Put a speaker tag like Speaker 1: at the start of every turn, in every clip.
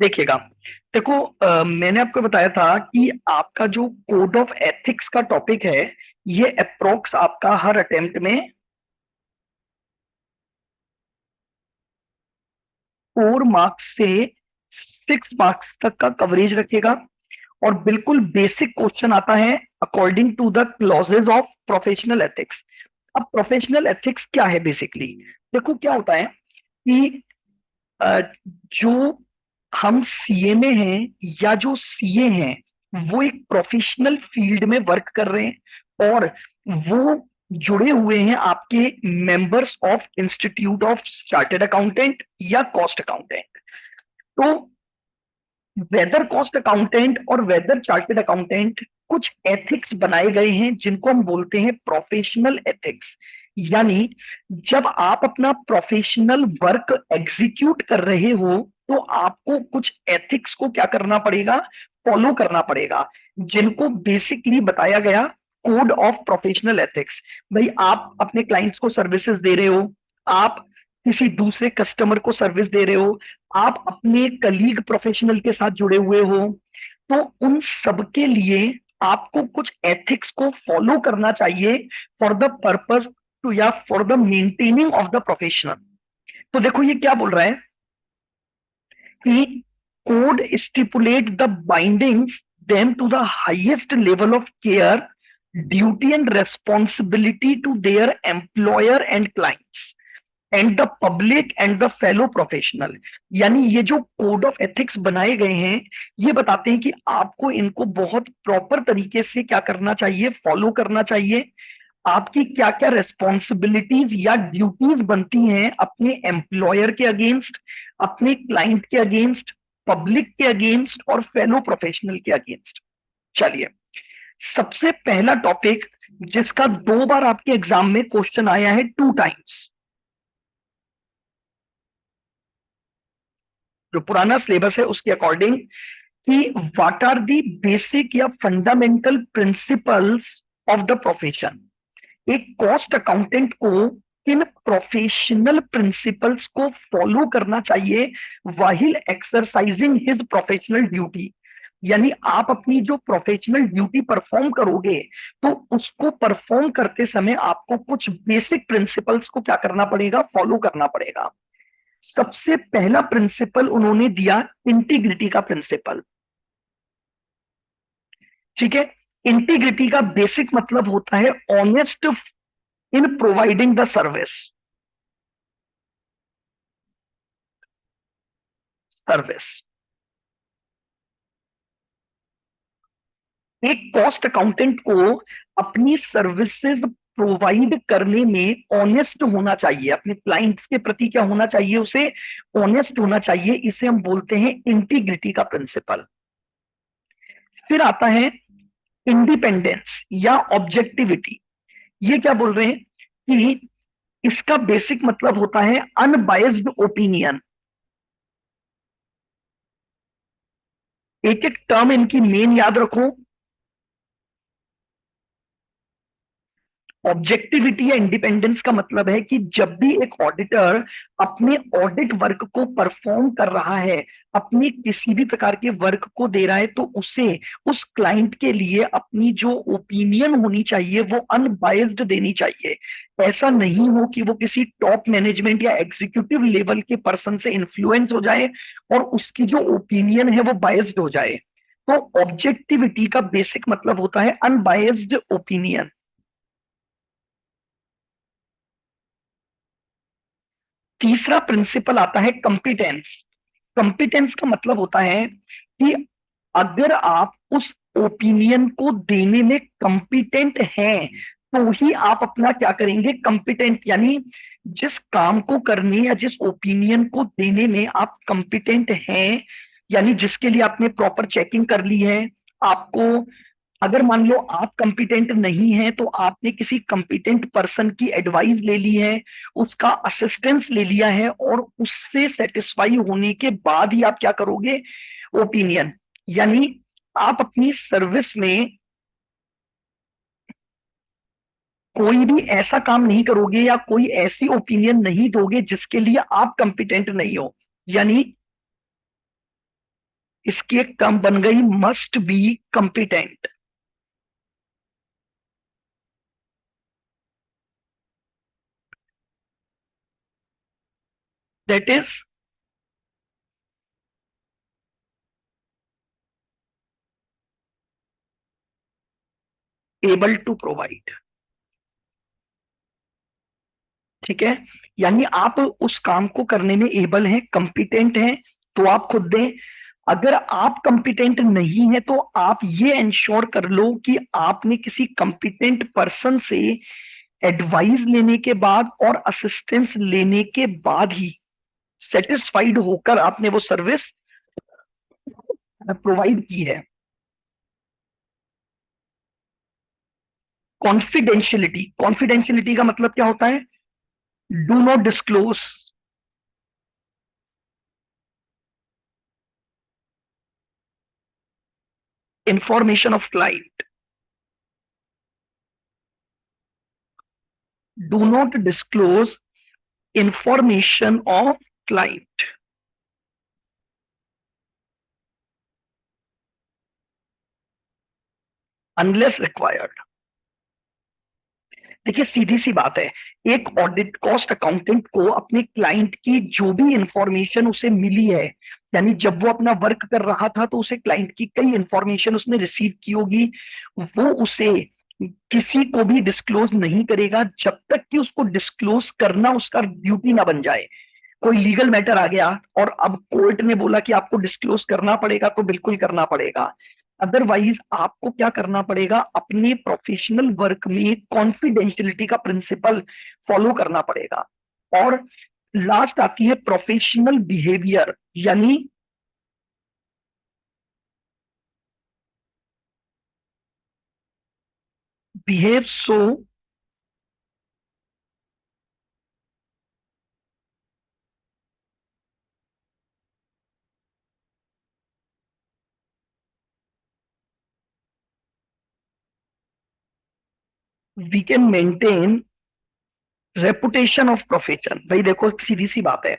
Speaker 1: देखिएगा। देखो, मैंने आपको बताया था कि आपका जो कोड ऑफ एथिक्स का टॉपिक है, ये अप्रोक्स आपका हर अटेम्प्ट में 4 मार्क्स से 6 मार्क्स तक का कवरेज रखेगा। और बिल्कुल बेसिक क्वेश्चन आता है according to the clauses of professional ethics. अब प्रोफेशनल एथिक्स क्या है बेसिकली? देखो क्या होता है कि अ, जो हम सीए में हैं या जो सीए हैं वो एक प्रोफेशनल फील्ड में वर्क कर रहे हैं, और वो जुड़े हुए हैं आपके members of institute of chartered accountant या कॉस्ट अकाउंटेंट। तो वेदर कॉस्ट अकाउंटेंट और वेदर चार्टर्ड अकाउंटेंट कुछ एथिक्स बनाए गए हैं जिनको हम बोलते हैं प्रोफेशनल एथिक्स। यानी जब आप अपना प्रोफेशनल वर्क एग्जीक्यूट कर रहे हो तो आपको कुछ एथिक्स को क्या करना पड़ेगा, फॉलो करना पड़ेगा, जिनको बेसिकली बताया गया कोड ऑफ प्रोफेशनल एथिक्स। भाई आप अपने क्लाइंट्स को सर्विसेज दे रहे हो, आप किसी दूसरे कस्टमर को सर्विस दे रहे हो, आप अपने कलीग प्रोफेशनल के साथ जुड़े हुए हो, तो उन सब के लिए आपको कुछ एथिक्स को फॉलो करना चाहिए फॉर द पर्पस टू या for the maintaining of the professional. तो देखो ये क्या बोल रहा है कि code stipulate the bindings them to the highest level of care, duty and responsibility to their employer and clients and the public and the fellow professional. यानी ये जो कोड ऑफ एथिक्स बनाए गए हैं, ये बताते हैं कि आपको इनको बहुत प्रॉपर तरीके से क्या करना चाहिए, फॉलो करना चाहिए। आपकी क्या क्या रेस्पॉन्सिबिलिटीज या ड्यूटीज बनती हैं अपने एम्प्लॉयर के अगेंस्ट, अपने क्लाइंट के अगेंस्ट, पब्लिक के अगेंस्ट और फेलो प्रोफेशनल के अगेंस्ट। चलिए, सबसे पहला टॉपिक जिसका 2 बार आपके एग्जाम में क्वेश्चन आया है 2 टाइम्स, जो पुराना सिलेबस है उसके अकॉर्डिंग, कि व्हाट आर दी बेसिक या fundamental principles of the profession. एक कॉस्ट अकाउंटेंट को किन प्रोफेशनल प्रिंसिपल्स को फॉलो करना चाहिए while exercising his professional duty. यानी आप अपनी जो प्रोफेशनल ड्यूटी परफॉर्म करोगे, तो उसको परफॉर्म करते समय आपको कुछ बेसिक प्रिंसिपल्स को क्या करना पड़ेगा, फॉलो करना पड़ेगा। सबसे पहला प्रिंसिपल उन्होंने दिया इंटीग्रिटी का प्रिंसिपल। ठीक है, इंटीग्रिटी का बेसिक मतलब होता है honest in providing the service. Service, एक कॉस्ट अकाउंटेंट को अपनी सर्विसेज प्रोवाइड करने में ऑनेस्ट होना चाहिए, अपने क्लाइंट्स के प्रति क्या होना चाहिए, उसे ऑनेस्ट होना चाहिए। इसे हम बोलते हैं इंटीग्रिटी का प्रिंसिपल। फिर आता है इंडिपेंडेंस या ऑब्जेक्टिविटी। ये क्या बोल रहे हैं कि इसका बेसिक मतलब होता है अनबायस्ड ओपिनियन। एक एक टर्म इनकी मेन याद रखो। ऑब्जेक्टिविटी या इंडिपेंडेंस का मतलब है कि जब भी एक ऑडिटर अपने ऑडिट वर्क को परफॉर्म कर रहा है, अपनी किसी भी प्रकार के वर्क को दे रहा है, तो उसे उस क्लाइंट के लिए अपनी जो ओपिनियन होनी चाहिए वो अनबायस्ड देनी चाहिए। ऐसा नहीं हो कि वो किसी टॉप मैनेजमेंट या एग्जीक्यूटिव लेवल के पर्सन से इन्फ्लुएंस हो जाए और उसकी जो ओपिनियन है वो बायस्ड हो जाए। तो ऑब्जेक्टिविटी का बेसिक मतलब होता है अनबायस्ड ओपिनियन। तीसरा प्रिंसिपल आता है कंपिटेंस। कंपिटेंस का मतलब होता है कि अगर आप उस ओपिनियन को देने में कंपिटेंट हैं, तो ही आप अपना क्या करेंगे, कंपिटेंट, यानी जिस काम को करने या जिस ओपिनियन को देने में आप कंपिटेंट हैं, यानी जिसके लिए आपने प्रॉपर चेकिंग कर ली है। आपको, अगर मान लो आप कंपिटेंट नहीं है तो आपने किसी कंपिटेंट पर्सन की एडवाइस ले ली है, उसका असिस्टेंस ले लिया है, और उससे सेटिस्फाई होने के बाद ही आप क्या करोगे, ओपिनियन। यानी आप अपनी सर्विस में कोई भी ऐसा काम नहीं करोगे या कोई ऐसी ओपिनियन नहीं दोगे जिसके लिए आप कंपिटेंट नहीं हो। यानी इसकी एक टर्म बन गई must be competent. That is able to provide. ठीक है, यानी आप उस काम को करने में एबल हैं, कंपिटेंट हैं, तो आप खुद दें। अगर आप कंपिटेंट नहीं है तो आप ये इंश्योर कर लो कि आपने किसी कंपिटेंट पर्सन से एडवाइस लेने के बाद और असिस्टेंस लेने के बाद ही सेटिस्फाइड होकर आपने वो सर्विस प्रोवाइड की है। कॉन्फिडेंशियलिटी, कॉन्फिडेंशियलिटी का मतलब क्या होता है? Do not disclose information of client, do not disclose information of client unless required. देखिए सीधी सी बात है, एक ऑडिट कॉस्ट अकाउंटेंट को अपने क्लाइंट की जो भी इंफॉर्मेशन उसे मिली है, यानी जब वो अपना वर्क कर रहा था तो उसे क्लाइंट की कई इंफॉर्मेशन उसने रिसीव की होगी, वो उसे किसी को भी डिस्क्लोज नहीं करेगा जब तक कि उसको डिस्क्लोज करना उसका ड्यूटी ना बन जाए। कोई लीगल मैटर आ गया और अब कोर्ट ने बोला कि आपको डिस्क्लोज करना पड़ेगा, तो बिल्कुल करना पड़ेगा। अदरवाइज आपको क्या करना पड़ेगा, अपने प्रोफेशनल वर्क में कॉन्फिडेंशियलिटी का प्रिंसिपल फॉलो करना पड़ेगा। और लास्ट आती है प्रोफेशनल बिहेवियर, यानी behave so we can maintain reputation of profession. भाई देखो सीधी सी बात है,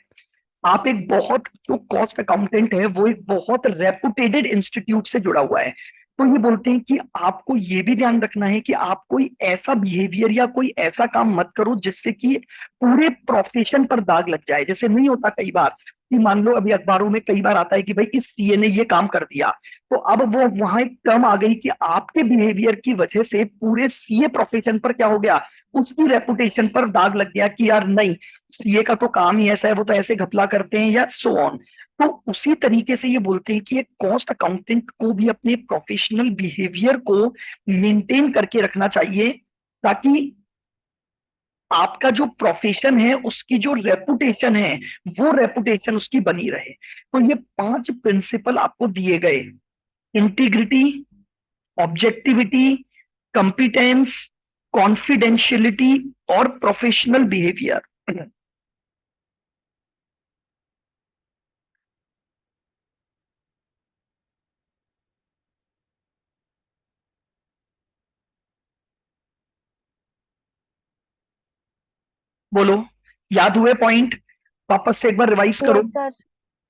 Speaker 1: आप एक बहुत, जो कॉस्ट अकाउंटेंट है वो एक बहुत रेपुटेटेड इंस्टीट्यूट से जुड़ा हुआ है, तो ये बोलते हैं कि आपको ये भी ध्यान रखना है कि आप कोई ऐसा बिहेवियर या कोई ऐसा काम मत करो जिससे कि पूरे प्रोफेशन पर दाग लग जाए। जैसे नहीं होता कई बार कि मान लो अभी अखबारों में कई बार आता है कि भाई इस सीए ने ये काम कर दिया, तो अब वो वहां एक टर्म आ गई कि आपके बिहेवियर की वजह से पूरे सीए प्रोफेशन पर क्या हो गया, उसकी रेपुटेशन पर दाग लग गया कि यार नहीं, सीए का तो काम ही ऐसा है, वो तो ऐसे घपला करते हैं या सो ऑन। तो उसी तरीके से ये बोलते हैं कि एक कॉस्ट अकाउंटेंट को भी अपने प्रोफेशनल बिहेवियर को मेंटेन करके रखना चाहिए, ताकि आपका जो प्रोफेशन है उसकी जो रेपुटेशन है वो रेपुटेशन उसकी बनी रहे। तो ये 5 प्रिंसिपल आपको दिए गए, इंटीग्रिटी, ऑब्जेक्टिविटी, कंपिटेंस, कॉन्फिडेंशियलिटी और प्रोफेशनल बिहेवियर। बोलो, याद हुए पॉइंट? वापस से एक बार रिवाइज करो।
Speaker 2: Yes sir.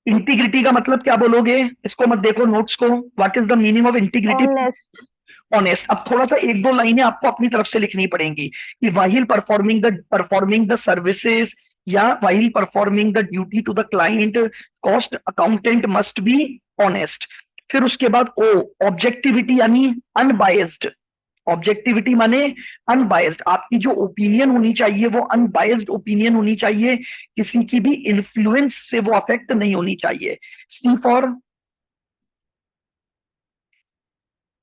Speaker 1: इंटीग्रिटी का मतलब क्या बोलोगे? इसको मत देखो नोट्स को, what is the meaning of integrity?
Speaker 2: Honest.
Speaker 1: Honest. अब थोड़ा सा एक दो लाइनें आपको अपनी तरफ से लिखनी पड़ेंगी कि वाहिल परफॉर्मिंग द सर्विसेज या while performing the duty to the client, cost accountant must be honest. फिर उसके बाद ओ, ऑब्जेक्टिविटी यानी अनबायस्ड। ऑब्जेक्टिविटी माने अनबायस्ड, आपकी जो ओपिनियन होनी चाहिए वो अनबायस्ड ओपिनियन होनी चाहिए, किसी की भी इन्फ्लुएंस से वो अफेक्ट नहीं होनी चाहिए। सी फॉर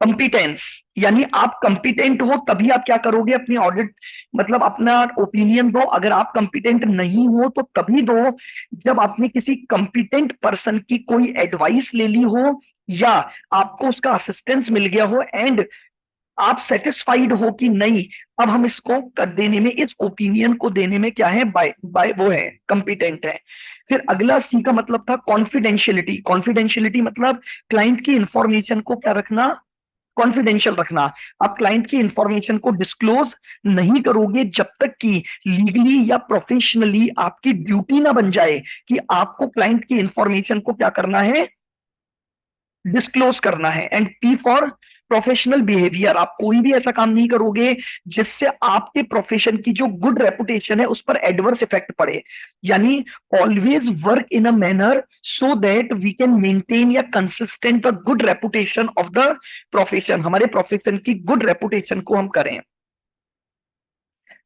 Speaker 1: कंपिटेंस, यानी आप कंपिटेंट हो तभी आप क्या करोगे, अपनी ऑडिट मतलब अपना ओपिनियन दो। अगर आप कंपिटेंट नहीं हो तो तभी दो जब आपने किसी कंपिटेंट पर्सन की कोई एडवाइस ले ली हो या आपको उसका असिस्टेंस मिल गया हो एंड आप सेटिस्फाइड हो कि नहीं, अब हम इसको कर देने में, इस ओपिनियन को देने में क्या है, बाय बाय वो है, कंपिटेंट है। फिर अगला सी का मतलब था कॉन्फिडेंशियलिटी। कॉन्फिडेंशियलिटी मतलब क्लाइंट की इंफॉर्मेशन को क्या रखना, कॉन्फिडेंशियल रखना। आप क्लाइंट की इंफॉर्मेशन को डिस्क्लोज नहीं करोगे जब तक कि लीगली या प्रोफेशनली आपकी ड्यूटी ना बन जाए कि आपको क्लाइंट की इंफॉर्मेशन को क्या करना है, डिस्क्लोज करना है। And P for professional behaviour, आप कोई भी ऐसा काम नहीं करोगे जिससे आपके प्रोफेशन की जो गुड रेपुटेशन है उस पर एडवर्स इफेक्ट पड़े। यानी always work in a manner so that we can maintain या consistent the good reputation of the profession, हमारे प्रोफेशन की गुड रेपुटेशन को हम करें।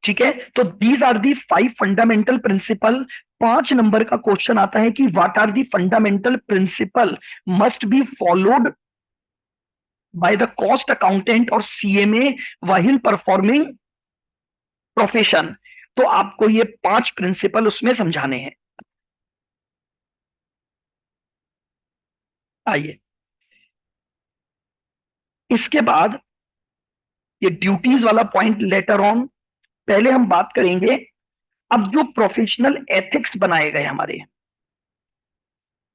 Speaker 1: ठीक है, तो these are the 5 fundamental principle. 5 number का क्वेश्चन आता है कि what are the fundamental principle must be followed by the cost accountant और सीएमए व्हाइल परफॉर्मिंग प्रोफेशन। तो आपको ये 5 प्रिंसिपल उसमें समझाने हैं। आइए, इसके बाद ये ड्यूटीज वाला पॉइंट लेटर ऑन, पहले हम बात करेंगे। अब जो प्रोफेशनल एथिक्स बनाए गए हमारे,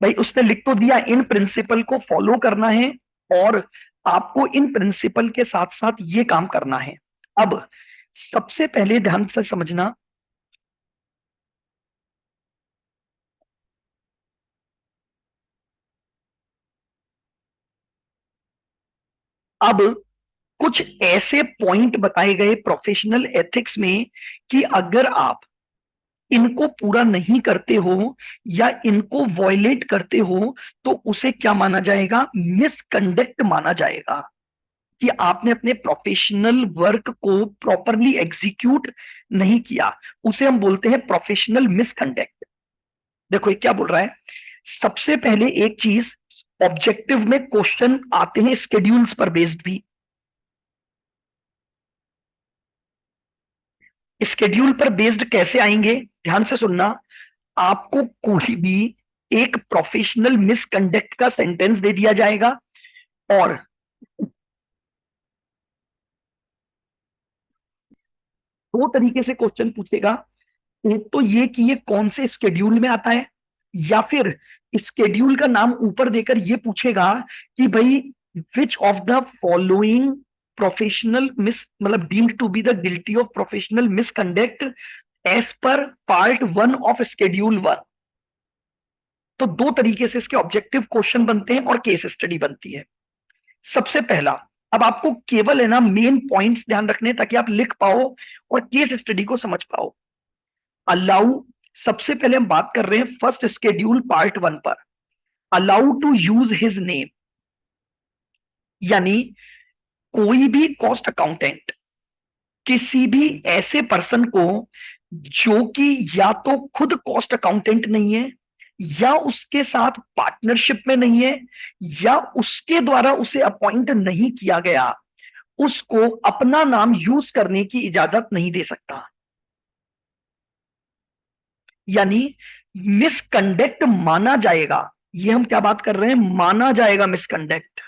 Speaker 1: भाई उसने लिख तो दिया इन प्रिंसिपल को फॉलो करना है और आपको इन प्रिंसिपल के साथ साथ ये काम करना है। अब सबसे पहले ध्यान से समझना, अब कुछ ऐसे पॉइंट बताए गए प्रोफेशनल एथिक्स में कि अगर आप इनको पूरा नहीं करते हो या इनको वॉयलेट करते हो तो उसे क्या माना जाएगा, मिसकंडक्ट माना जाएगा, कि आपने अपने प्रोफेशनल वर्क को प्रॉपरली एग्जीक्यूट नहीं किया, उसे हम बोलते हैं प्रोफेशनल मिसकंडक्ट। देखो ये क्या बोल रहा है, सबसे पहले एक चीज, ऑब्जेक्टिव में क्वेश्चन आते हैं स्केड्यूल्स पर बेस्ड भी। स्केड्यूल पर बेस्ड कैसे आएंगे, ध्यान से सुनना। आपको कोई भी एक प्रोफेशनल मिसकंडक्ट का सेंटेंस दे दिया जाएगा और दो तरीके से क्वेश्चन पूछेगा। एक तो ये कि ये कौन से स्केड्यूल में आता है, या फिर स्केड्यूल का नाम ऊपर देकर ये पूछेगा कि भाई which of the following professional mis, मतलब deemed to be the guilty of professional misconduct as per part 1 of schedule 1। तो दो तरीके से इसके ऑब्जेक्टिव क्वेश्चन बनते हैं और केस स्टडी बनती है। सबसे पहला, अब आपको केवल है ना मेन पॉइंट्स ध्यान रखने ताकि आप लिख पाओ और केस स्टडी को समझ पाओ। अलाउ, सबसे पहले हम बात कर रहे हैं फर्स्ट शेड्यूल पार्ट 1 पर। Allow to use his name, यानी कोई भी कॉस्ट अकाउंटेंट किसी भी ऐसे पर्सन को जो कि या तो खुद कॉस्ट अकाउंटेंट नहीं है या उसके साथ पार्टनरशिप में नहीं है या उसके द्वारा उसे अपॉइंट नहीं किया गया, उसको अपना नाम यूज करने की इजाजत नहीं दे सकता। यानी मिसकंडक्ट माना जाएगा, ये हम क्या बात कर रहे हैं, माना जाएगा मिसकंडक्ट।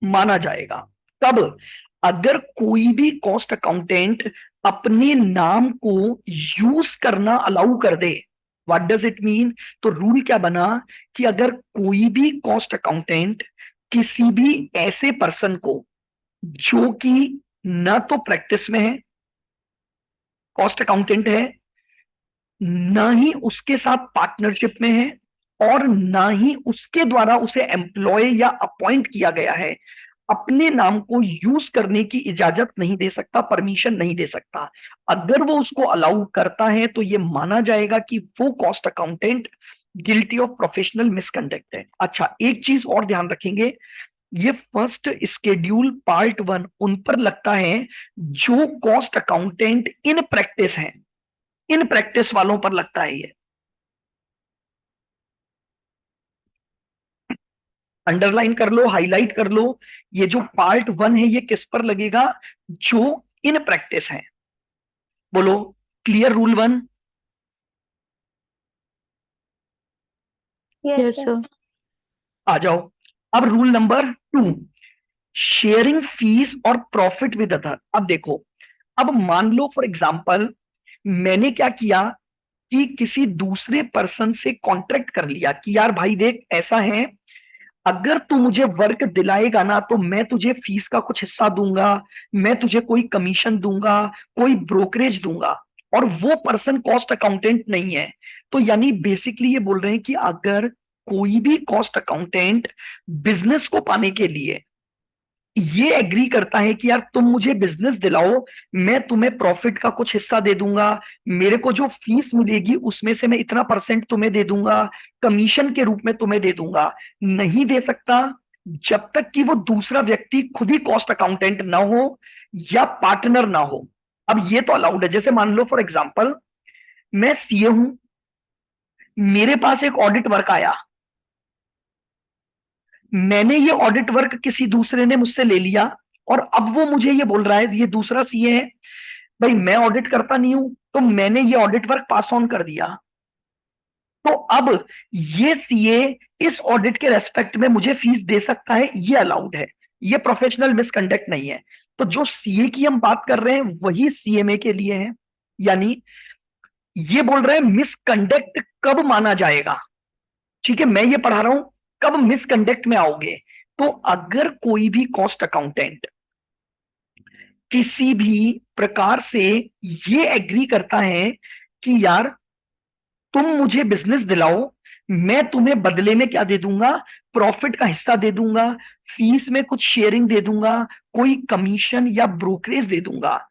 Speaker 1: माना जाएगा तब अगर कोई भी कॉस्ट अकाउंटेंट अपने नाम को यूज करना अलाउ कर दे। व्हाट डज इट मीन, तो रूल क्या बना कि अगर कोई भी कॉस्ट अकाउंटेंट किसी भी ऐसे पर्सन को जो कि न तो प्रैक्टिस में है, कॉस्ट अकाउंटेंट है, ना ही उसके साथ पार्टनरशिप में है और ना ही उसके द्वारा उसे एम्प्लॉय या अपॉइंट किया गया है, अपने नाम को यूज करने की इजाजत नहीं दे सकता, परमिशन नहीं दे सकता। अगर वो उसको अलाउ करता है तो ये माना जाएगा कि वो cost accountant guilty of professional misconduct है। अच्छा, एक चीज और ध्यान रखेंगे, ये फर्स्ट स्केड्यूल पार्ट 1 उन पर लगता है जो कॉस्ट अकाउंटेंट इन प्रैक्टिस हैं, इन प्रैक्टिस वालों पर लगता है ये। अंडरलाइन कर लो, हाईलाइट कर लो, ये जो पार्ट 1 है ये किस पर लगेगा, जो इन प्रैक्टिस है। बोलो, क्लियर रूल 1।
Speaker 2: Yes sir.
Speaker 1: आ जाओ, अब रूल नंबर 2, शेयरिंग फीस और प्रॉफिट विद अदर। अब देखो, अब मान लो फॉर एग्जांपल मैंने क्या किया कि किसी दूसरे पर्सन से कॉन्ट्रैक्ट कर लिया कि यार भाई देख ऐसा है, अगर तू मुझे वर्क दिलाएगा ना तो मैं तुझे फीस का कुछ हिस्सा दूंगा, मैं तुझे कोई कमीशन दूंगा, कोई ब्रोकरेज दूंगा। और वो पर्सन कॉस्ट अकाउंटेंट नहीं है। तो यानी बेसिकली ये बोल रहे हैं कि अगर कोई भी कॉस्ट अकाउंटेंट बिजनेस को पाने के लिए ये एग्री करता है कि यार तुम मुझे बिजनेस दिलाओ, मैं तुम्हें प्रॉफिट का कुछ हिस्सा दे दूंगा, मेरे को जो फीस मिलेगी उसमें से मैं इतना परसेंट तुम्हें दे दूंगा, कमीशन के रूप में तुम्हें दे दूंगा, नहीं दे सकता जब तक कि वो दूसरा व्यक्ति खुद ही कॉस्ट अकाउंटेंट ना हो या पार्टनर ना हो। अब ये तो अलाउड है। जैसे मान लो फॉर एग्जाम्पल मैं सीए हूं, मेरे पास एक ऑडिट वर्क आया, मैंने ये ऑडिट वर्क किसी दूसरे ने मुझसे ले लिया, और अब वो मुझे ये बोल रहा है, ये दूसरा सीए है, भाई मैं ऑडिट करता नहीं हूं, तो मैंने ये ऑडिट वर्क पास ऑन कर दिया, तो अब ये सीए इस ऑडिट के रेस्पेक्ट में मुझे फीस दे सकता है, ये अलाउड है, ये प्रोफेशनल मिसकंडक्ट नहीं है। तो जो सीए की हम बात कर रहे हैं वही सीएमए के लिए है। यानी ये बोल रहे हैं मिसकंडक्ट कब माना जाएगा। ठीक है, मैं ये पढ़ा रहा हूं, कब मिसकंडक्ट में आओगे। तो अगर कोई भी कॉस्ट अकाउंटेंट किसी भी प्रकार से ये एग्री करता है कि यार तुम मुझे बिजनेस दिलाओ, मैं तुम्हें बदले में क्या दे दूंगा, प्रॉफिट का हिस्सा दे दूंगा, फीस में कुछ शेयरिंग दे दूंगा, कोई कमीशन या ब्रोकरेज दे दूंगा,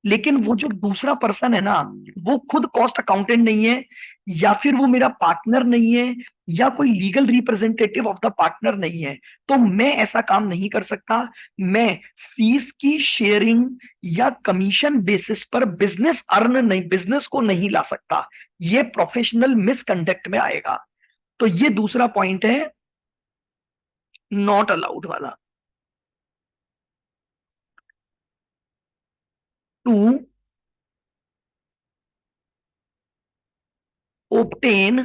Speaker 1: लेकिन वो जो दूसरा पर्सन है ना, वो खुद कॉस्ट अकाउंटेंट नहीं है, या फिर वो मेरा पार्टनर नहीं है, या कोई legal representative of the partner नहीं है, तो मैं ऐसा काम नहीं कर सकता। मैं फीस की शेयरिंग या कमीशन बेसिस पर बिजनेस अर्न नहीं, बिजनेस को नहीं ला सकता, ये प्रोफेशनल मिसकंडक्ट में आएगा। तो ये दूसरा पॉइंट है, नॉट अलाउड वाला। To obtain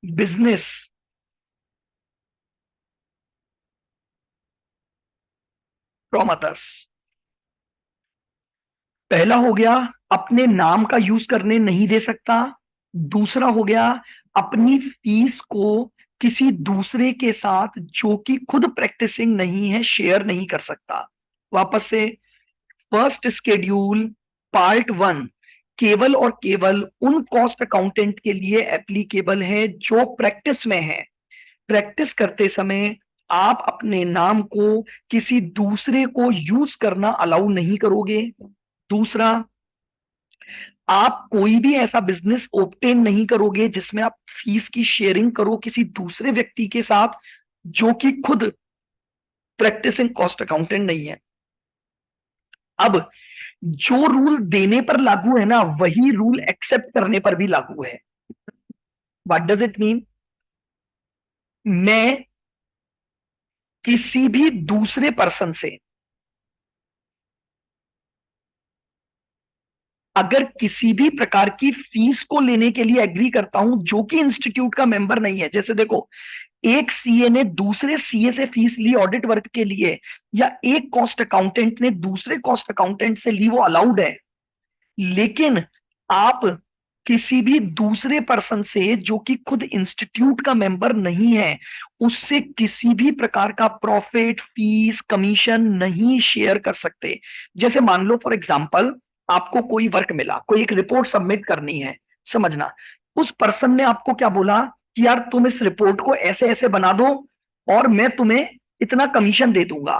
Speaker 1: business from others. पहला हो गया अपने नाम का यूज करने नहीं दे सकता, दूसरा हो गया अपनी फीस को किसी दूसरे के साथ जो कि खुद प्रैक्टिसिंग नहीं है शेयर नहीं कर सकता। वापस से, फर्स्ट स्केड्यूल पार्ट वन केवल और केवल उन कॉस्ट अकाउंटेंट के लिए एप्लीकेबल है जो प्रैक्टिस में है। प्रैक्टिस करते समय आप अपने नाम को किसी दूसरे को यूज करना अलाउ नहीं करोगे। दूसरा, आप कोई भी ऐसा बिजनेस ओब्टेन नहीं करोगे जिसमें आप फीस की शेयरिंग करो किसी दूसरे व्यक्ति के साथ जो कि खुद प्रैक्टिसिंग कॉस्ट अकाउंटेंट नहीं है। अब जो रूल देने पर लागू है ना, वही रूल एक्सेप्ट करने पर भी लागू है। What does it mean? मैं किसी भी दूसरे पर्सन से अगर किसी भी प्रकार की फीस को लेने के लिए एग्री करता हूं जो कि इंस्टीट्यूट का मेंबर नहीं है, जैसे देखो, एक सीए ने दूसरे सीए से फीस ली ऑडिट वर्क के लिए, या एक कॉस्ट अकाउंटेंट ने दूसरे कॉस्ट अकाउंटेंट से ली, वो अलाउड है। लेकिन आप किसी भी दूसरे पर्सन से जो कि खुद इंस्टीट्यूट का मेंबर नहीं है, उससे किसी भी प्रकार का प्रॉफिट, फीस, कमीशन नहीं शेयर कर सकते। जैसे मान लो फॉर एग्जांपल आपको कोई वर्क मिला, कोई एक रिपोर्ट सबमिट करनी है, समझना, उस पर्सन ने आपको क्या बोला कि यार तुम इस रिपोर्ट को ऐसे ऐसे बना दो और मैं तुम्हें इतना कमीशन दे दूंगा।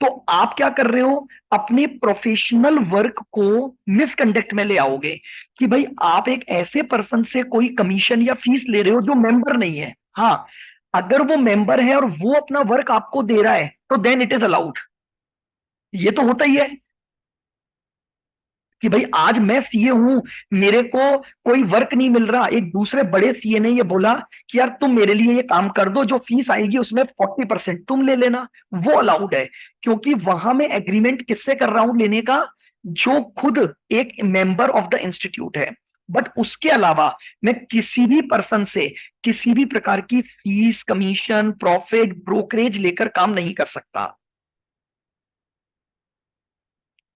Speaker 1: तो आप क्या कर रहे हो, अपने प्रोफेशनल वर्क को मिसकंडक्ट में ले आओगे कि भाई आप एक ऐसे पर्सन से कोई कमीशन या फीस ले रहे हो जो मेंबर नहीं है। हाँ, अगर वो मेंबर है और वो अपना वर्क आपको दे रहा है तो देन इट इज अलाउड। ये तो होता ही है कि भाई आज मैं सीए हूं, मेरे को कोई वर्क नहीं मिल रहा, एक दूसरे बड़े सीए ने ये बोला कि यार तुम मेरे लिए ये काम कर दो, जो फीस आएगी उसमें 40% तुम ले लेना, वो अलाउड है। क्योंकि वहां मैं एग्रीमेंट किससे कर रहा हूं लेने का, जो खुद एक मेंबर ऑफ द इंस्टीट्यूट है। बट उसके अलावा मैं किसी भी पर्सन से किसी भी प्रकार की फीस, कमीशन, प्रॉफिट, ब्रोकरेज लेकर काम नहीं कर सकता।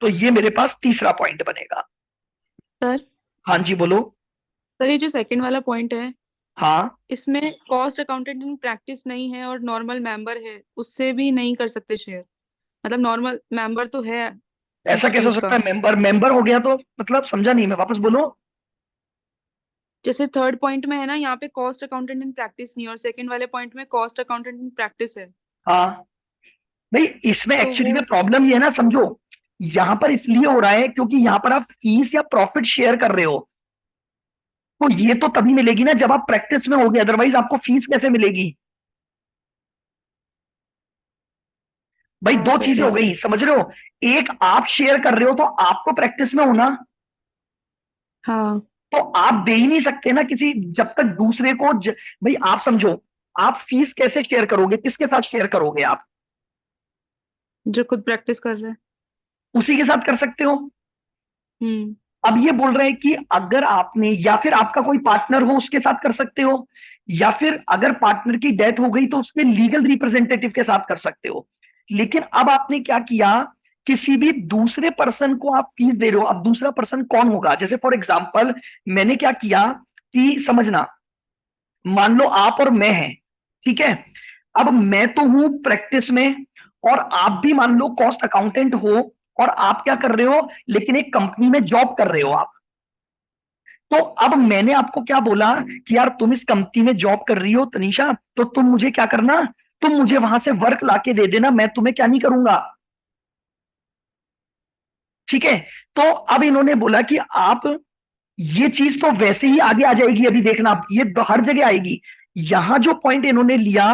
Speaker 1: तो ये मेरे पास तीसरा पॉइंट बनेगा।
Speaker 2: सर
Speaker 1: हाँ जी बोलो।
Speaker 2: सर ये जो सेकंड वाला पॉइंट है,
Speaker 1: हाँ,
Speaker 2: इसमें कॉस्ट अकाउंटेंट इन प्रैक्टिस नहीं है और नॉर्मल मेंबर है, उससे भी नहीं कर सकते शेयर। मतलब नॉर्मल मेंबर तो है
Speaker 1: ऐसा कैसे हो
Speaker 2: इंस्टीट्यूट
Speaker 1: सकता
Speaker 2: का।
Speaker 1: है? मेंबर मेंबर हो गया तो मतलब समझा नहीं मैं, वापस बोलो।
Speaker 2: जैसे थर्ड पॉइंट में है ना, यहाँ पे कॉस्ट अकाउंटेंट इन प्रैक्टिस नहीं, और सेकंड वाले पॉइंट में कॉस्ट अकाउंटेंट इन प्रैक्टिस है।
Speaker 1: हाँ भाई, इसमें
Speaker 2: तो
Speaker 1: एक्चुअली
Speaker 2: वो
Speaker 1: में प्रॉब्लम ये है ना, समझो। यहाँ पर इसलिए हो रहा है क्योंकि यहाँ पर आप फीस या प्रॉफिट शेयर कर रहे हो, तो ये तो तभी मिलेगी ना जब आप प्रैक्टिस में होगे, अदरवाइज आपको फीस कैसे मिलेगी? भाई
Speaker 2: हाँ
Speaker 1: दो
Speaker 2: सर
Speaker 1: चीजें हो
Speaker 2: ठीक है।
Speaker 1: गई, समझ रहे हो? एक, आप शेयर कर रहे हो तो आपको प्रैक्टिस में होना,
Speaker 2: हाँ,
Speaker 1: तो आप दे ही नहीं सकते ना किसी, जब तक दूसरे को भाई आप समझो, आप फीस कैसे शेयर करोगे, किसके साथ शेयर करोगे आप?
Speaker 2: जो खुद प्रैक्टिस कर रहे हैं।
Speaker 1: उसी के साथ कर सकते हो।
Speaker 2: हम्म।
Speaker 1: अब ये बोल रहे हैं कि अगर आपने, या फिर आपका कोई पार्टनर हो उसके साथ कर सकते हो, या फिर अगर पार्टनर की डेथ हो गई तो उसके लीगल रिप्रेजेंटेटिव के साथ कर सकते हो। लेकिन अब आपने क्या किया, किसी भी दूसरे पर्सन को आप फीस दे रहे हो। अब दूसरा पर्सन कौन होगा? जैसे फॉर एग्जाम्पल मैंने क्या किया कि समझना, मान लो आप और मैं हैं, ठीक है? अब मैं तो हूं प्रैक्टिस में, और आप भी मान लो कॉस्ट अकाउंटेंट हो, और आप क्या कर रहे हो, लेकिन एक कंपनी में जॉब कर रहे हो आप। तो अब मैंने आपको क्या बोला कि यार तुम इस कंपनी में जॉब कर रही हो तनीषा, तो तुम मुझे क्या करना, तुम मुझे वहां से वर्क लाके दे देना, मैं तुम्हें क्या नहीं करूंगा, ठीक है? तो अब इन्होंने बोला कि आप, ये चीज तो वैसे ही आगे आ जाएगी, अभी देखना आप, ये तो हर जगह आएगी। यहां जो पॉइंट इन्होंने लिया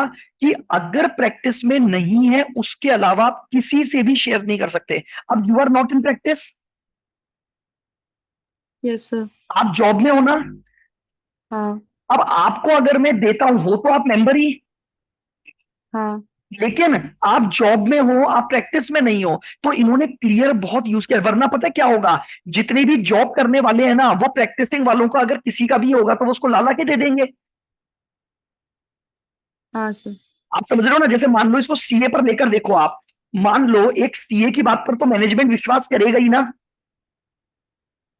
Speaker 1: कि अगर प्रैक्टिस में नहीं है उसके अलावा आप किसी से भी शेयर नहीं कर सकते। अब you are not in practice,
Speaker 2: yes sir.
Speaker 1: आप जॉब में हो ना।
Speaker 2: हाँ।
Speaker 1: अब आपको अगर मैं देता हूं, हो तो आप मेंबर ही,
Speaker 2: हाँ।
Speaker 1: लेकिन आप जॉब में हो, आप प्रैक्टिस में नहीं हो। तो इन्होंने क्लियर बहुत यूज किया, वरना पता है क्या होगा, जितने भी जॉब करने वाले हैं ना, वो प्रैक्टिसिंग वालों का अगर किसी का भी होगा तो वो उसको ला ला के दे देंगे।
Speaker 2: हाँ सर।
Speaker 1: आप समझ रहे हो ना? जैसे मान लो इसको सीए पर लेकर देखो आप, मान लो एक सीए की बात पर तो मैनेजमेंट विश्वास करेगा ही ना।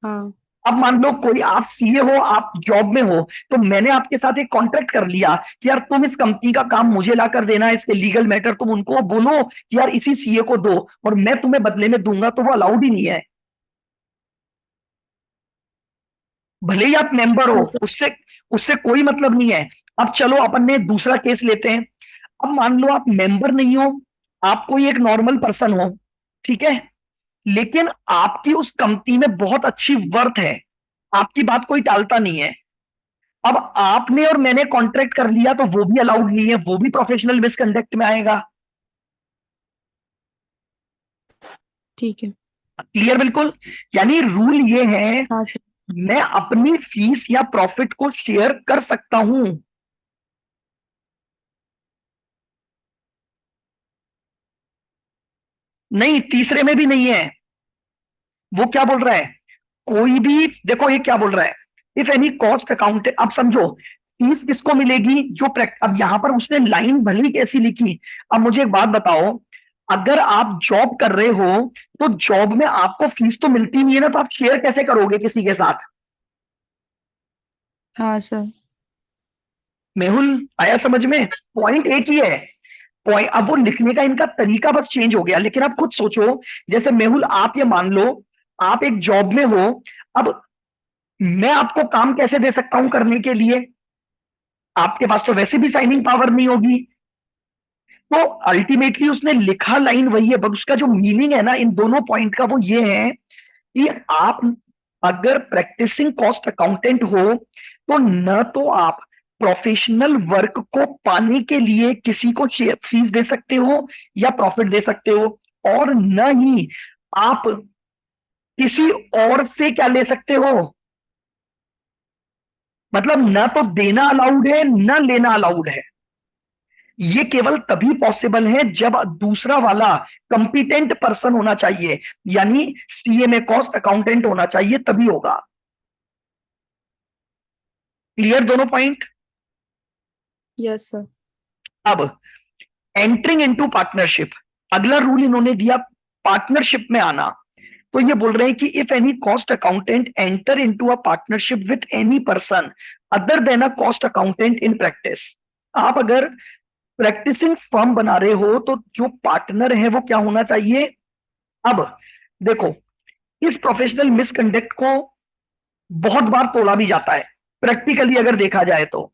Speaker 2: हाँ।
Speaker 1: अब मान लो कोई, आप सीए हो, आप जॉब में हो, तो मैंने आपके साथ एक कॉन्ट्रैक्ट कर लिया कि यार तुम इस कंपनी का काम मुझे ला कर देना, इसके लीगल मैटर तुम उनको बोलो कि यार इसी सीए को दो, और मैं तुम्हें बदले में दूंगा, तो वो अलाउड ही नहीं है, भले ही आप मेंबर हो,
Speaker 2: हाँ सर।
Speaker 1: उससे उससे कोई मतलब नहीं है। अब चलो अपन ने दूसरा केस लेते हैं। अब मान लो आप मेंबर नहीं हो, आप कोई एक नॉर्मल पर्सन हो, ठीक है, लेकिन आपकी उस कंपनी में बहुत अच्छी वर्थ है, आपकी बात कोई टालता नहीं है। अब आपने और मैंने कॉन्ट्रैक्ट कर लिया तो वो भी अलाउड नहीं है, वो भी प्रोफेशनल मिसकंडक्ट में आएगा।
Speaker 2: ठीक है।
Speaker 1: क्लियर बिल्कुल? यानी रूल ये है,
Speaker 2: हाँ सर।
Speaker 1: मैं अपनी फीस या प्रॉफिट को शेयर कर सकता हूं। नहीं, तीसरे में भी नहीं है। वो क्या बोल रहा है, कोई भी, देखो ये क्या बोल रहा है, इफ एनी कॉस्ट अकाउंट, अब समझो फीस किसको मिलेगी, जो अब यहां पर उसने लाइन भली कैसी लिखी। अब मुझे एक बात बताओ, अगर आप जॉब कर रहे हो तो जॉब में आपको फीस तो मिलती नहीं है ना, तो आप शेयर कैसे करोगे किसी के साथ?
Speaker 2: हाँ सर।
Speaker 1: मेहुल, आया समझ में? पॉइंट एक ही है, पॉइंट, अब वो लिखने का इनका तरीका बस चेंज हो गया। लेकिन आप खुद सोचो, जैसे मेहुल आप ये मान लो, आप एक जॉब में हो, अब मैं आपको काम कैसे दे सकता हूं करने के लिए? आपके पास तो वैसे भी साइनिंग पावर नहीं होगी। तो अल्टीमेटली उसने लिखा लाइन वही है, बट उसका जो मीनिंग है ना इन दोनों पॉइंट का, वो ये है कि आप अगर प्रैक्टिसिंग कॉस्ट अकाउंटेंट हो तो न तो आप प्रोफेशनल वर्क को पाने के लिए किसी को फीस दे सकते हो या प्रॉफिट दे सकते हो, और न ही आप किसी और से क्या ले सकते हो, मतलब न तो देना अलाउड है न लेना अलाउड है। ये केवल तभी पॉसिबल है जब दूसरा वाला कंपिटेंट पर्सन होना चाहिए, यानी सीए में कॉस्ट अकाउंटेंट होना चाहिए, तभी होगा। क्लियर दोनों पॉइंट?
Speaker 2: Yes sir.
Speaker 1: अब एंटरिंग इनटू पार्टनरशिप, अगला रूल इन्होंने दिया, पार्टनरशिप में आना। तो ये बोल रहे हैं कि if any cost accountant enter into a partnership with any person other then a cost accountant in practice, आप अगर प्रैक्टिसिंग फर्म बना रहे हो तो जो पार्टनर है वो क्या होना चाहिए। अब देखो, इस प्रोफेशनल मिसकंडक्ट को बहुत बार तोड़ा भी जाता है प्रैक्टिकली अगर देखा जाए तो।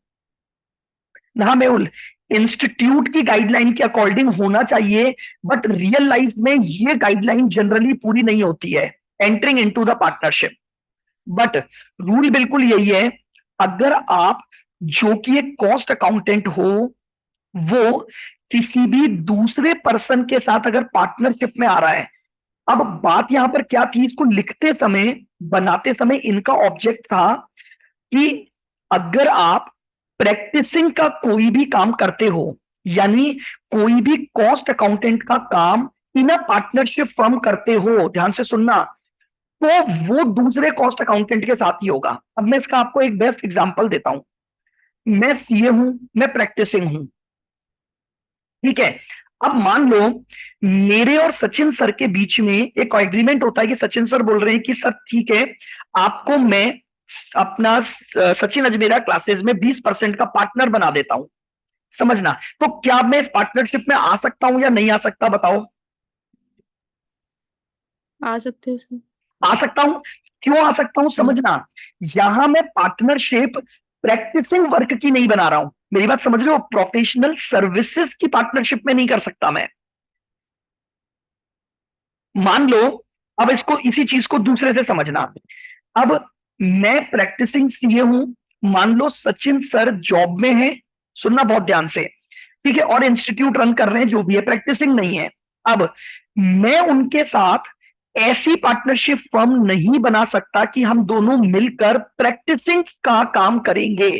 Speaker 1: ना मेहुल, इंस्टीट्यूट की गाइडलाइन के अकॉर्डिंग होना चाहिए, बट रियल लाइफ में ये गाइडलाइन जनरली पूरी नहीं होती है entering into the partnership. But rule बिल्कुल यही है, अगर आप जो कि एक कॉस्ट अकाउंटेंट हो, वो किसी भी दूसरे पर्सन के साथ अगर पार्टनरशिप में आ रहा है। अब बात यहां पर क्या थी, इसको लिखते समय, बनाते समय इनका ऑब्जेक्ट था कि अगर आप प्रैक्टिसिंग का कोई भी काम करते हो, यानी कोई भी कॉस्ट अकाउंटेंट का काम इन अ पार्टनरशिप फर्म करते हो, ध्यान से सुनना, तो वो दूसरे कॉस्ट अकाउंटेंट के साथ ही होगा। अब मैं इसका आपको एक बेस्ट एग्जांपल देता हूं। मैं सीए हूं, मैं प्रैक्टिसिंग हूं, ठीक है। अब मान लो मेरे और सचिन सर के बीच में एक एग्रीमेंट होता है कि सचिन सर बोल रहे हैं कि सर ठीक है, आपको मैं अपना सचिन अजमेरा क्लासेस में 20% का पार्टनर बना देता हूं। समझना, तो क्या मैं इस पार्टनरशिप में आ सकता हूं या नहीं आ सकता, बताओ।
Speaker 2: आ सकते हो सर।
Speaker 1: आ सकता हूं। क्यों आ सकता हूं, समझना। यहां मैं पार्टनरशिप प्रैक्टिसिंग वर्क की नहीं बना रहा हूं, मेरी बात समझ रहे हो, प्रोफेशनल सर्विसेज की पार्टनरशिप में नहीं कर सकता मैं। मान लो, अब इसको, इसी चीज को दूसरे से समझना। अब मैं प्रैक्टिसिंग सीए हूं, मान लो सचिन सर जॉब में है, सुनना बहुत ध्यान से, ठीक है, और इंस्टीट्यूट रन कर रहे हैं, जो भी है, प्रैक्टिसिंग नहीं है। अब मैं उनके साथ ऐसी पार्टनरशिप फर्म नहीं बना सकता कि हम दोनों मिलकर प्रैक्टिसिंग का काम करेंगे,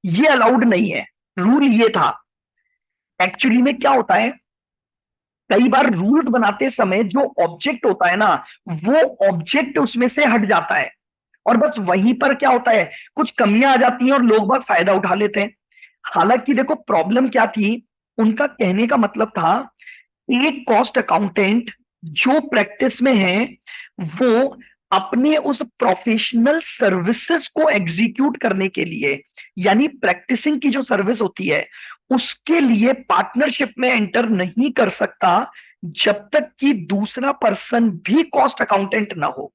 Speaker 1: ये अलाउड नहीं है। रूल ये था। एक्चुअली में क्या होता है, कई बार रूल्स बनाते समय जो ऑब्जेक्ट होता है ना, वो ऑब्जेक्ट उसमें से हट जाता है, और बस वहीं पर क्या होता है, कुछ कमियां आ जाती हैं और लोग बहुत फायदा उठा लेते हैं। हालांकि देखो प्रॉब्लम क्या थी, उनका कहने का मतलब था, एक कॉस्ट अकाउंटेंट जो प्रैक्टिस में है, वो अपने उस प्रोफेशनल सर्विसेज को एग्जीक्यूट करने के लिए, यानी प्रैक्टिसिंग की जो सर्विस होती है, उसके लिए पार्टनरशिप में एंटर नहीं कर सकता जब तक कि दूसरा पर्सन भी कॉस्ट अकाउंटेंट ना हो।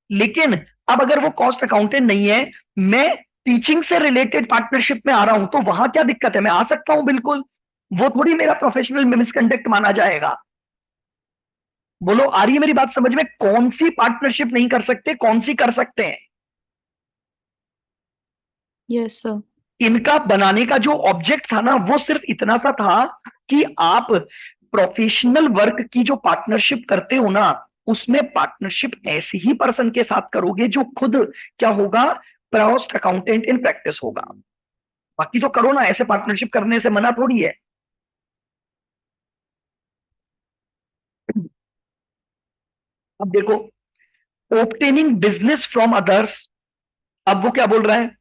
Speaker 1: लेकिन अब अगर वो कॉस्ट अकाउंटेंट नहीं है, मैं टीचिंग से रिलेटेड पार्टनरशिप में आ रहा हूं, तो वहां क्या दिक्कत है, मैं आ सकता हूं बिल्कुल। वो थोड़ी मेरा प्रोफेशनल मिसकंडक्ट माना जाएगा। बोलो, आ रही है मेरी बात समझ में, कौन सी पार्टनरशिप नहीं कर सकते, कौन सी कर सकते हैं।
Speaker 2: Yes sir.
Speaker 1: इनका बनाने का जो ऑब्जेक्ट था ना, वो सिर्फ इतना सा था कि आप प्रोफेशनल वर्क की जो पार्टनरशिप करते हो ना, उसमें पार्टनरशिप ऐसे ही पर्सन के साथ करोगे जो खुद क्या होगा, कॉस्ट अकाउंटेंट इन प्रैक्टिस होगा। बाकी तो करो ना, ऐसे पार्टनरशिप करने से मना थोड़ी है। अब देखो, ऑब्टेनिंग बिजनेस फ्रॉम अदर्स। अब वो क्या बोल रहा है,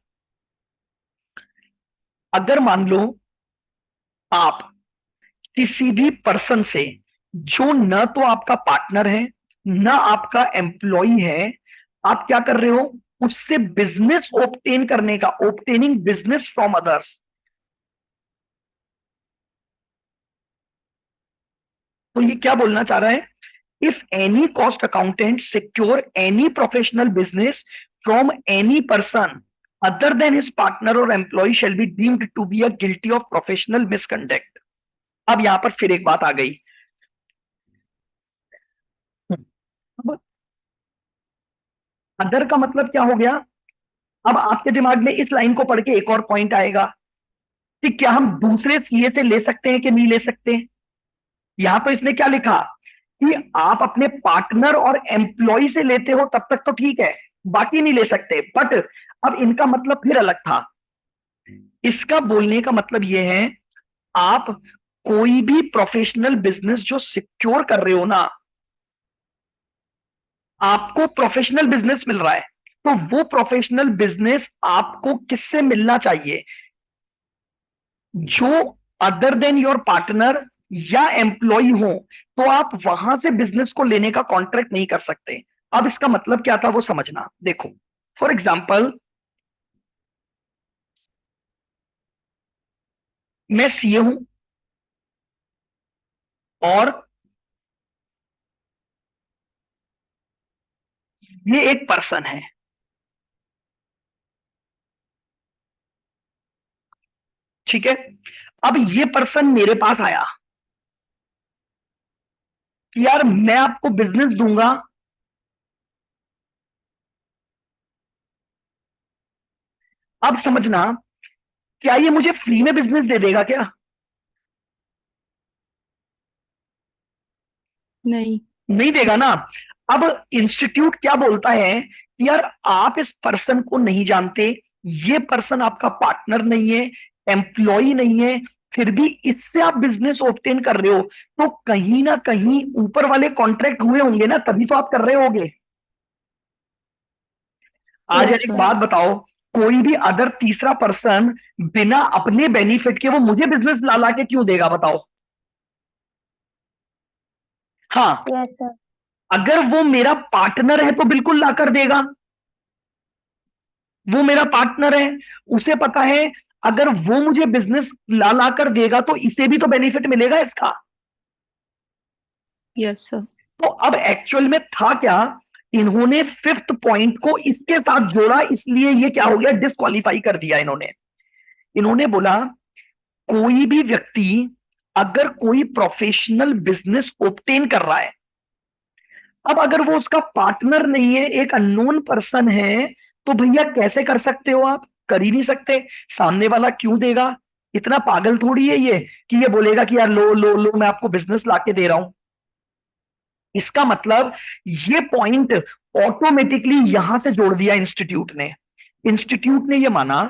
Speaker 1: अगर मान लो आप किसी भी पर्सन से, जो न तो आपका पार्टनर है, न आपका एम्प्लॉय है, आप क्या कर रहे हो, उससे बिजनेस ऑब्टेन करने का, ऑब्टेनिंग बिजनेस फ्रॉम अदर्स। तो ये क्या बोलना चाह रहा है, if any cost accountant secure any professional business from any person other than his partner और employ shall be deemed to be a guilty of professional misconduct. अब यहां पर फिर एक बात आ गई। अब अदर का मतलब क्या हो गया। अब आपके दिमाग में इस लाइन को पढ़ के एक और पॉइंट आएगा कि क्या हम दूसरे सीए से ले सकते हैं कि नहीं ले सकते। यहां तो इसने क्या लिखा कि आप अपने पार्टनर और एम्प्लॉय से लेते हो तब तक तो ठीक है, बाकी नहीं ले सकते। बट अब इनका मतलब फिर अलग था। इसका बोलने का मतलब यह है, आप कोई भी प्रोफेशनल बिजनेस जो सिक्योर कर रहे हो ना, आपको प्रोफेशनल बिजनेस मिल रहा है, तो वो प्रोफेशनल बिजनेस आपको किससे मिलना चाहिए, जो अदर देन योर पार्टनर या एम्प्लॉय हो, तो आप वहां से बिजनेस को लेने का कॉन्ट्रैक्ट नहीं कर सकते। अब इसका मतलब क्या था वो समझना। देखो, फॉर एग्जाम्पल, मैं सीए हूं और ये एक पर्सन है, ठीक है। अब ये पर्सन मेरे पास आया कि यार मैं आपको बिजनेस दूंगा, अब समझना, क्या ये मुझे फ्री में बिजनेस दे देगा क्या?
Speaker 2: नहीं।
Speaker 1: नहीं देगा ना। अब इंस्टीट्यूट क्या बोलता है कि यार आप इस पर्सन को नहीं जानते, ये पर्सन आपका पार्टनर नहीं है, एम्प्लॉय नहीं है, फिर भी इससे आप बिजनेस ऑब्टेन कर रहे हो, तो कहीं ना कहीं ऊपर वाले कॉन्ट्रैक्ट हुए होंगे ना, तभी तो आप कर रहे होगे। आज यार
Speaker 2: यस
Speaker 1: एक
Speaker 2: सर।
Speaker 1: बात बताओ, कोई भी अदर तीसरा पर्सन बिना अपने बेनिफिट के वो मुझे बिजनेस ला ला के क्यों देगा, बताओ? हाँ,
Speaker 3: यस सर।
Speaker 1: अगर वो मेरा पार्टनर है तो बिल्कुल ला कर देगा, वो मेरा पार्टनर है, उसे पता है अगर वो मुझे बिजनेस ला ला कर देगा तो इसे भी तो बेनिफिट मिलेगा इसका।
Speaker 2: Yes sir.
Speaker 1: तो अब एक्चुअल में था क्या, इन्होंने फिफ्थ पॉइंट को इसके साथ जोड़ा, इसलिए ये क्या हो गया, डिस्क्वालीफाई कर दिया इन्होंने। इन्होंने बोला कोई भी व्यक्ति अगर कोई प्रोफेशनल बिजनेस ओब्टेन कर रहा है, अब अगर वो उसका पार्टनर नहीं है, एक अननोन पर्सन है, तो भैया कैसे कर सकते हो आप? कर ही नहीं सकते। सामने वाला क्यों देगा? इतना पागल थोड़ी है ये कि ये बोलेगा कि यार लो लो लो मैं आपको बिजनेस लाके दे रहा हूं। इसका मतलब ये पॉइंट ऑटोमेटिकली यहां से जोड़ दिया इंस्टीट्यूट ने। इंस्टीट्यूट ने ये माना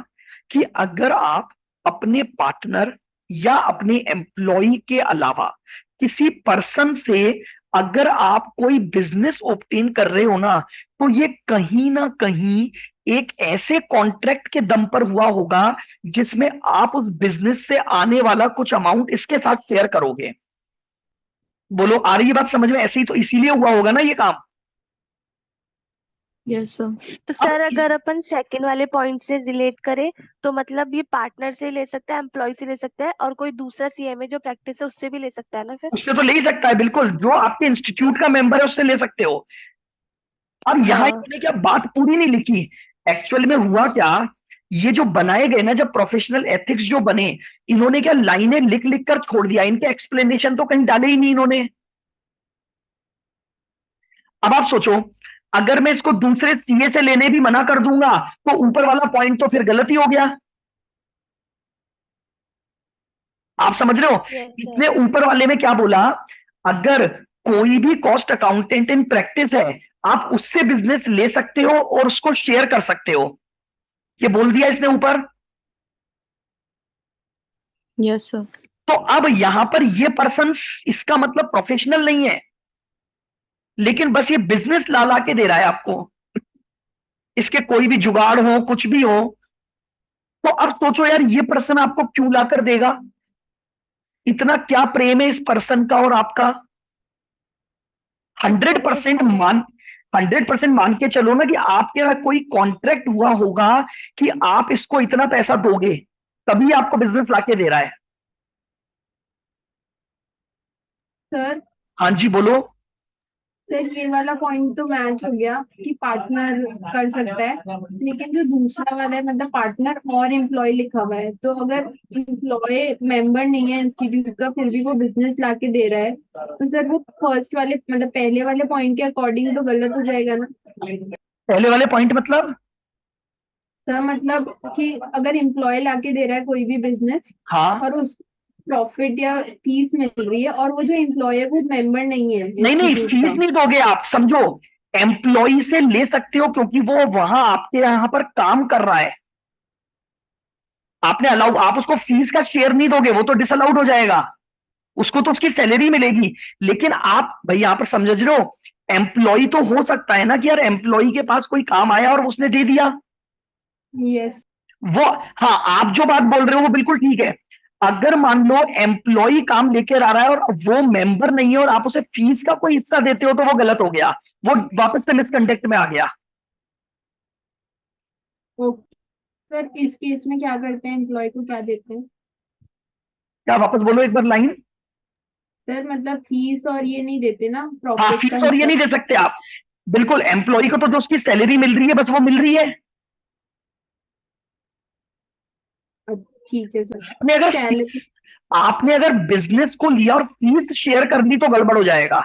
Speaker 1: कि अगर आप अपने पार्टनर या अपने एम्प्लॉय के अलावा किसी पर्सन से अगर आप कोई बिजनेस ऑब्टेन कर रहे हो ना, तो ये कहीं ना कहीं एक ऐसे कॉन्ट्रैक्ट के दम पर हुआ होगा जिसमें आप उस बिजनेस से आने वाला कुछ अमाउंट इसके साथ शेयर करोगे। बोलो आ रही है बात समझ में? ऐसे ही तो इसीलिए हुआ होगा ना ये काम।
Speaker 2: Yes sir.
Speaker 3: तो
Speaker 1: अब
Speaker 3: सर अगर अपन सेकंड वाले पॉइंट से रिलेट करें तो मतलब ये पार्टनर से ले सकता है, एम्प्लॉय से ले सकता है, और कोई दूसरा सीएमए जो प्रैक्टिस है उससे भी ले सकता है ना फिर?
Speaker 1: उससे तो ले ही सकता है, बिल्कुल, जो आपके इंस्टीट्यूट का मेंबर है उससे ले सकते हो। अब यहां
Speaker 3: हाँ।
Speaker 1: इन्होंने क्या बात पूरी नहीं लिखी। एक्चुअल में हुआ क्या, ये जो बनाए गए ना, जब प्रोफेशनल एथिक्स जो बने, इन्होंने क्या लाइनें लिख लिख कर छोड़ दिया, इनके एक्सप्लेनेशन तो कहीं डाले ही नहीं इन्होंने। अब आप सोचो, अगर मैं इसको दूसरे सीए से लेने भी मना कर दूंगा तो ऊपर वाला पॉइंट तो फिर गलत ही हो गया। आप समझ रहे हो?
Speaker 3: Yes sir.
Speaker 1: इतने ऊपर वाले में क्या बोला, अगर कोई भी कॉस्ट अकाउंटेंट इन प्रैक्टिस है, आप उससे बिजनेस ले सकते हो और उसको शेयर कर सकते हो, ये बोल दिया इसने ऊपर।
Speaker 2: Yes sir.
Speaker 1: तो अब यहां पर ये पर्सन, इसका मतलब प्रोफेशनल नहीं है, लेकिन बस ये बिजनेस ला ला के दे रहा है आपको, इसके कोई भी जुगाड़ हो कुछ भी हो। तो अब सोचो यार, ये पर्सन आपको क्यों ला कर देगा? इतना क्या प्रेम है इस पर्सन का और आपका? हंड्रेड
Speaker 3: अच्छा तो
Speaker 1: परसेंट मान 100% मान के चलो ना कि आपके यहाँ कोई कॉन्ट्रैक्ट हुआ होगा कि आप इसको इतना पैसा दोगे, तभी आपको बिजनेस लाके दे रहा है।
Speaker 4: सर
Speaker 1: हाँ जी बोलो।
Speaker 4: सर ये वाला पॉइंट तो मैच हो गया कि पार्टनर कर सकता है, लेकिन जो दूसरा वाला है मतलब पार्टनर और एम्प्लॉय लिखा हुआ है, तो अगर एम्प्लॉय मेंबर नहीं है इंस्टीट्यूट का फिर भी वो बिजनेस लाके दे रहा है, तो सर वो फर्स्ट वाले मतलब पहले वाले पॉइंट के अकॉर्डिंग तो गलत हो जाएगा ना?
Speaker 1: पहले वाले पॉइंट मतलब?
Speaker 4: सर मतलब कि अगर एम्प्लॉय लाके दे रहा है कोई भी बिजनेस
Speaker 1: हाँ,
Speaker 4: और उस प्रॉफिट या फीस मिल रही है और वो जो एम्प्लॉय है वो मेंबर नहीं है
Speaker 1: नहीं नहीं,
Speaker 4: इंस्टीट्यूट
Speaker 1: फीस
Speaker 4: का।
Speaker 1: नहीं दोगे आप, समझो। एम्प्लॉय से ले सकते हो क्योंकि वो वहां आपके यहां पर काम कर रहा है, आपने अलाउ, आप उसको फीस का शेयर नहीं दोगे, वो तो डिसअलाउड हो जाएगा, उसको तो उसकी सैलरी मिलेगी। लेकिन आप भाई यहां पर समझ रहे हो, एम्प्लॉय तो हो सकता है ना कि यार एम्प्लॉय के पास कोई काम आया और उसने दे दिया,
Speaker 4: यस।
Speaker 1: वो, हाँ, आप जो बात बोल रहे हो वो बिल्कुल ठीक है। अगर मान लो एम्प्लॉय काम लेकर आ रहा है और वो मेंबर नहीं है और आप उसे फीस का कोई हिस्सा देते हो, तो वो गलत हो गया, वो वापस से मिसकंडक्ट में आ गया।
Speaker 4: ओके सर, इस केस में क्या करते हैं, एम्प्लॉय को क्या देते हैं?
Speaker 1: क्या, वापस बोलो एक बार लाइन।
Speaker 4: सर मतलब फीस और ये नहीं देते ना,
Speaker 1: हाँ,
Speaker 4: प्रॉफिट
Speaker 1: फीस
Speaker 4: का
Speaker 1: और ये
Speaker 4: हिस्सा।
Speaker 1: नहीं दे सकते आप। बिल्कुल, एम्प्लॉय को तो जो उसकी सैलरी मिल रही है बस वो मिल रही है।
Speaker 4: ठीक है सर।
Speaker 1: आपने अगर
Speaker 4: सैलरी।
Speaker 1: आपने अगर बिजनेस को लिया और फीस शेयर कर दी तो गड़बड़ हो जाएगा।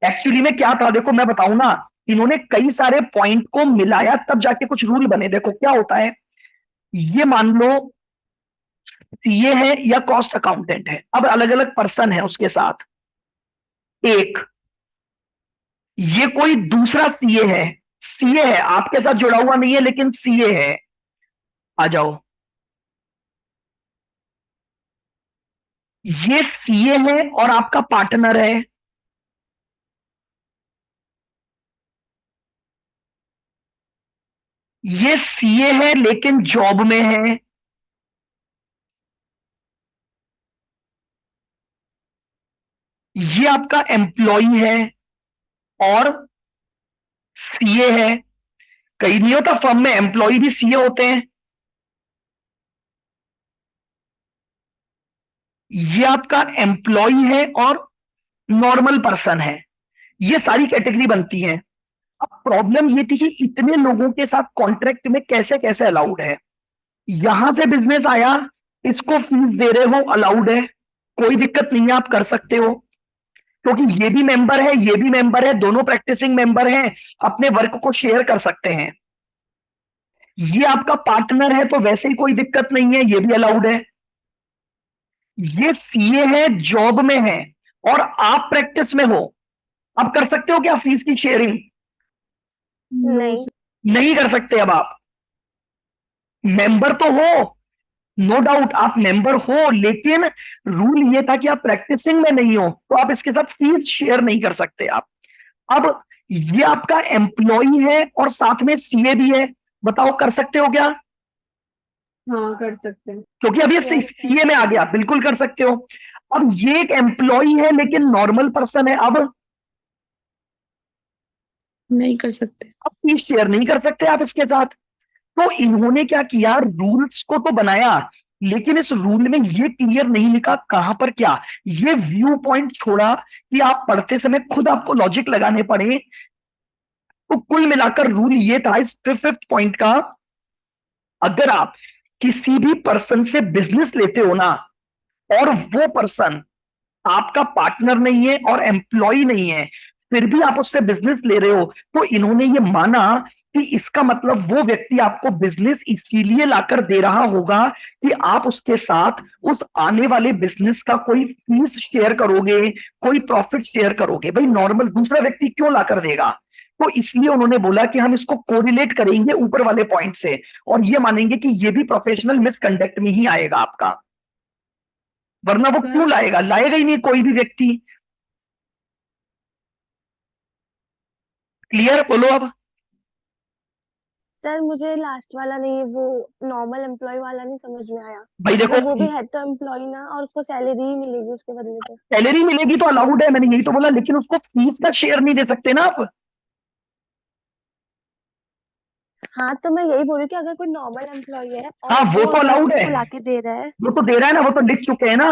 Speaker 1: एक्चुअली में क्या था, देखो मैं बताऊं ना, इन्होंने कई सारे पॉइंट को मिलाया तब जाके कुछ रूल बने। देखो क्या होता है, ये मान लो सीए है या कॉस्ट अकाउंटेंट है, अब अलग अलग पर्सन है उसके साथ। एक, ये कोई दूसरा सीए है, सीए है आपके साथ जुड़ा हुआ नहीं है लेकिन सीए है। आ जाओ, ये सीए है और आपका पार्टनर है। ये सीए है लेकिन जॉब में है। ये आपका एम्प्लॉय है और सीए है। कई नहीं होता फर्म में एम्प्लॉय भी सीए होते हैं। ये आपका एम्प्लॉय है और नॉर्मल पर्सन है। ये सारी कैटेगरी बनती है। अब प्रॉब्लम ये थी कि इतने लोगों के साथ कॉन्ट्रैक्ट में कैसे कैसे अलाउड है। यहां से बिजनेस आया, इसको फीस दे रहे हो, अलाउड है, कोई दिक्कत नहीं है, आप कर सकते हो, क्योंकि ये भी मेंबर है, ये भी मेंबर है, दोनों प्रैक्टिसिंग मेंबर हैं, अपने वर्क को शेयर कर सकते हैं। ये आपका पार्टनर है तो वैसे ही कोई दिक्कत नहीं है, ये भी अलाउड है। ये सीए है, जॉब में है और आप प्रैक्टिस में हो, अब कर सकते हो क्या फीस की शेयरिंग?
Speaker 4: नो
Speaker 3: नहीं।
Speaker 4: सर।
Speaker 1: नहीं कर सकते। अब आप मेंबर तो हो, नो डाउट आप मेंबर हो, लेकिन रूल ये था कि आप प्रैक्टिसिंग में नहीं हो तो आप इसके साथ फीस शेयर नहीं कर सकते आप। अब ये आपका एम्प्लॉय है और साथ में सीए भी है, बताओ कर सकते हो क्या?
Speaker 4: हाँ कर सकते हैं।
Speaker 1: क्योंकि अब ये
Speaker 3: यस।
Speaker 1: सीए में आ गया, बिल्कुल कर सकते हो। अब ये एक एम्प्लॉय है लेकिन नॉर्मल पर्सन है, अब
Speaker 2: नहीं कर सकते।
Speaker 1: अब फीस शेयर नहीं कर सकते आप इसके साथ। तो इन्होंने क्या किया, रूल्स को तो बनाया लेकिन इस रूल में ये क्लियर नहीं लिखा कहां पर क्या। ये व्यू पॉइंट छोड़ा कि आप पढ़ते समय खुद आपको लॉजिक लगाने पड़े। तो कुल मिलाकर रूल ये था इस फिफ्थ पॉइंट का, अगर आप किसी भी पर्सन से बिजनेस लेते हो ना और वो पर्सन आपका पार्टनर नहीं है और एम्प्लॉय नहीं है, फिर भी आप उससे बिजनेस ले रहे हो, तो इन्होंने ये माना कि इसका मतलब वो व्यक्ति आपको बिजनेस इसीलिए लाकर दे रहा होगा कि आप उसके साथ उस आने वाले बिजनेस का कोई फीस शेयर करोगे, कोई प्रॉफिट शेयर करोगे। भाई नॉर्मल दूसरा व्यक्ति क्यों लाकर देगा? तो इसलिए उन्होंने बोला कि हम इसको कोरिलेट करेंगे ऊपर वाले पॉइंट से और ये मानेंगे कि ये भी प्रोफेशनल मिसकंडक्ट में ही आएगा आपका, वरना वो
Speaker 4: सर
Speaker 1: क्यों लाएगा, लाएगा ही नहीं कोई भी व्यक्ति। क्लियर, बोलो अब।
Speaker 3: सर मुझे लास्ट वाला नहीं, वो नॉर्मल एम्प्लॉय वाला नहीं समझ में आया।
Speaker 1: भाई देखो,
Speaker 3: अगर वो भी है तो एम्प्लॉय ना, और उसको सैलरी ही मिलेगी उसके बदले पे।
Speaker 1: सैलरी मिलेगी तो अलाउड है, मैंने यही तो बोला, लेकिन उसको फीस का शेयर नहीं दे सकते ना आप।
Speaker 3: हाँ तो मैं यही बोल रही हूँ कि अगर कोई नॉर्मल एम्प्लॉय है
Speaker 1: हाँ
Speaker 3: और
Speaker 1: वो
Speaker 3: वो
Speaker 1: तो अलाउड
Speaker 3: प्रैक्टिस
Speaker 1: है,
Speaker 3: को लाके दे रहा है।
Speaker 1: वो तो दे रहा है ना, वो तो लिख चुके हैं ना।